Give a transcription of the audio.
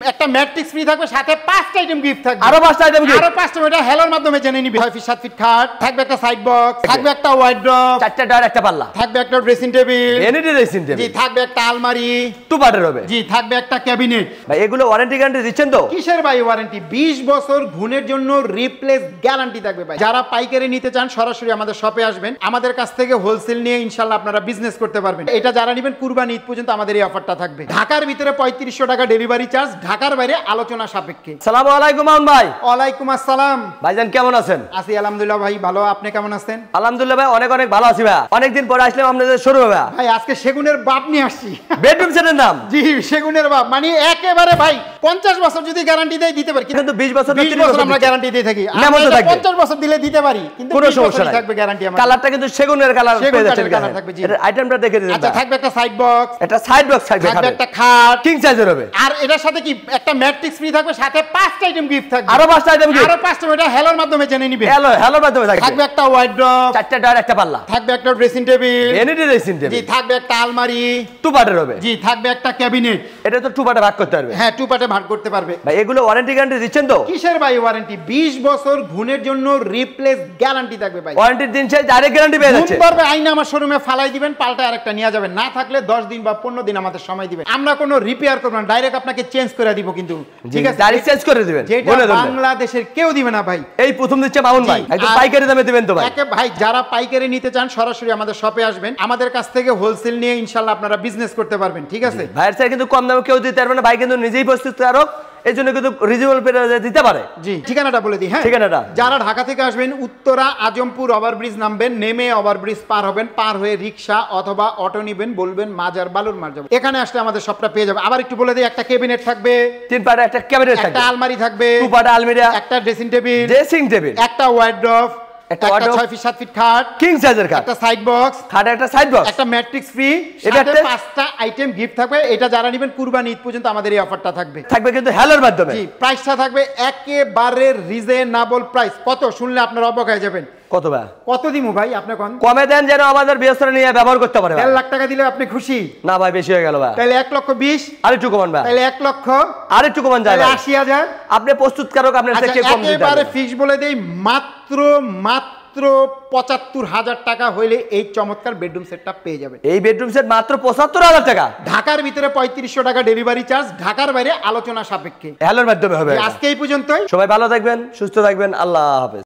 একটা matrix free থাকবে, সাথে 5টা আইটেম গিফট থাকবে। আরো 5টা আইটেম গিফট, আরো 5টা এটা হেলার মাধ্যমে জেনে নিবি। 6 ফিট 7 ফিট খাট থাকবে, একটা সাইড বক্স থাকবে, একটা ওয়ার্ড্রপ, 4টা ডয়ার, একটা পাল্লা থাকবে, একটা dressing table, vanity dressing table, জি থাকবে, একটা আলমারি, টু পার্টের হবে, জি থাকবে, একটা ক্যাবিনেট। ভাই এগুলো ওয়ারেন্টি গ্যারান্টি দিচ্ছেন তো? কিসের ভাই ওয়ারেন্টি? 20 বছর গুণের জন্য রিপ্লেস গ্যারান্টি থাকবে ভাই। যারা পাইকারি নিতে চান সরাসরি আমাদের শপে আসবেন, আমাদের কাছ থেকে হোলসেল নিয়ে ইনশাআল্লাহ আপনারা বিজনেস করতে পারবেন। এটা যারা নেবেন কুরবানি ঈদ পর্যন্ত আমাদের এই অফারটা থাকবে। ঢাকার ভিতরে 3500 টাকা ডেলিভারি চার্জ, ঢাকার বাইরে আলোচনা সাপেক্ষে। আসসালামু আলাইকুম মামুন ভাই। ওয়ালাইকুম আসসালাম। ভাইজান কেমন আছেন? আছি আলহামদুলিল্লাহ ভাই, ভালো। আপনি কেমন আছেন? আলহামদুলিল্লাহ ভাই, অনেক অনেক ভালো আছি ভাই। অনেকদিন পরে আসলাম আপনাদের শোরুমে ভাই। ভাই আজকে সেগুনের বাপ নিয়ে আসছি। বেডরুম সেটের নাম? জি সেগুনের বাপ, মানে একেবারে ভাই 50 বছর যদি গ্যারান্টি দেয় দিতে পারি, কিন্তু 20 বছর 20 বছর আমরা গ্যারান্টি দিয়ে থাকি। নাম তো থাকবে 50 বছর দিলে দিতে পারি, কিন্তু কোনো 20 সমস্যা বছর নাই, থাকবে গ্যারান্টি আমাদের। কালারটা কিন্তু সেগুনের কালার পেয়ে যাচ্ছেন। কালার থাকবে জি। এর আইটেমটা দেখে দিন। আচ্ছা থাকবে একটা সাইড বক্স, একটা সাইড বক্স থাকবে, থাকবে একটা খাট কিং সাইজের হবে, আর এটার সাথে কি একটা ম্যাট্রিক্স ফ্রি থাকবে, সাথে 5টা আইটেম গিফট থাকবে। আরো 5টা আইটেম গিফট, আরো 5টা এটা হেলার মাধ্যমে জেনে নিবে। হেলোর মাধ্যমে থাকবে একটা ওয়ার্ড্রপ, 4টা ডয়ার, একটা পাল্লা, থাকবে একটা ড্রেসিং টেবিল, ভ্যানিটি ড্রেসিং জি টেবিল, থাকবে একটা আলমারি, টু পার্টের হবে, জি থাকবে একটা ক্যাবিনেট। এটা তো টু পার্টে ভাগ করতে পারবে। হ্যাঁ 2 পার্টে ভাগ করতে পারবে। ভাই এগুলো ওয়ারেন্টি গ্যারান্টি দিচ্ছেন তো? কিসের ভাই ওয়ারেন্টি? 20 বছর গুণের জন্য রিপ্লেস গ্যারান্টি থাকবে ভাই। ওয়ারেন্টির দিন শেষ, ডাইরেক্ট গ্যারান্টি পেয়ে যাচ্ছে। গুণ করবে আইনা আমার শোরুমে ফালাই দিবেন, পাল্টা আরেকটা নিয়ে যাবেন। না থাকলে 10 দিন বা 15 দিন আমাদের সময় দিবেন। আমরা কোনো রিপেয়ার করব না, ডাইরেক্ট আপনাকে চেঞ্জ করে দিব। কিন্তু ঠিক আছে, ডাইরেক্ট চেঞ্জ করে দিবেন, যেটা বাংলাদেশের কেউ দিবে না ভাই। এই প্রথম দিচ্ছে মামুন ভাই, একদম পাইকারি দামে দিবেন তো ভাই? একে ভাই যারা পাইকারি নিতে চান সরাসরি আমাদের শপে আসবেন, আমাদের কাছ থেকে হোলসেল নিয়ে ইনশাআল্লাহ আপনারা বিজনেস করতে পারবেন। ঠিক আছে, ভাইয়ের চাই কিন্তু কম দামে কেউ দিতে পারবে না, ভাই কিন্তু নিজেই প্রস্তুতকারক, এই জন্য কিন্তু রিজনেবল প্রাইসে দিতে পারে। জি ঠিকানাটা বলে দিই। হ্যাঁ ঠিকানাটা, যারা ঢাকা থেকে আসবেন উত্তরা আজমপুর ওভারব্রিজ নামবেন, নেমে ওভারব্রিজ পার হবেন, পার হয়ে রিক্সা অথবা অটো নিবেন, বলবেন মাজার বালুর মার যাবো। এখানে আসলে আমাদের সবটা পেয়ে যাবে। আবার একটু বলে দিই, একটা ক্যাবিনেট থাকবে, 3 পার্টে একটা ক্যাবিনেট থাকবে, একটা আলমারি থাকবে, 2 পার্টে আলমিরা, একটা ড্রেসিং টেবিল, একটা ওয়ার্ড্রপ, একটা 6 ফিট 7 ফিট খাট, কিং সাইজের খাট, একটা সাইড বক্স, খাটে একটা সাইড বক্স, একটা ম্যাট্রিক্স ফ্রি, এটা সাথে 5টা আইটেম গিফট থাকবে। এটা যারা নেবেন কুরবানি ঈদ পর্যন্ত আমাদের এই অফারটা থাকবে কিন্তু হেলোর মাধ্যমে। জি প্রাইসটা থাকবে একেবারে রিজনেবল প্রাইস। কত শুনলে আপনারা অবাক হয়ে যাবেন। কত ভাই? কত দিমু ভাই? আপনি কোন কমে দেন যেন আমাদের ব্যবস্থা নিয়ে ব্যবহার করতে পারে। 1.5 লাখ টাকা দিলে আপনি খুশি? না ভাই, বেশি হয়ে গেল ভাই। তাহলে 1,20,000, আরেকটু কমান ভাই। তাহলে 1 লক্ষ, আরেকটু কমান যায়, তাহলে 80,000। আপনি প্রস্তুতকারক, আপনার থেকে কম দিতে একেবারে হবে। ফিক্স বলে দেই, মাত্র 75,000 টাকা হইলে এই চমৎকার বেডরুম সেটটা পেয়ে যাবেন। এই বেডরুম সেট মাত্র 75,000 টাকা, ঢাকার ভিতরে 3500 টাকা ডেলিভারি চার্জ, ঢাকার বাইরে আলোচনা সাপেক্ষে। হেলোর মাধ্যমে হবে। আজকে এই পর্যন্তই। সবাই ভালো থাকবেন, সুস্থ থাকবেন, আল্লাহ হাফেজ।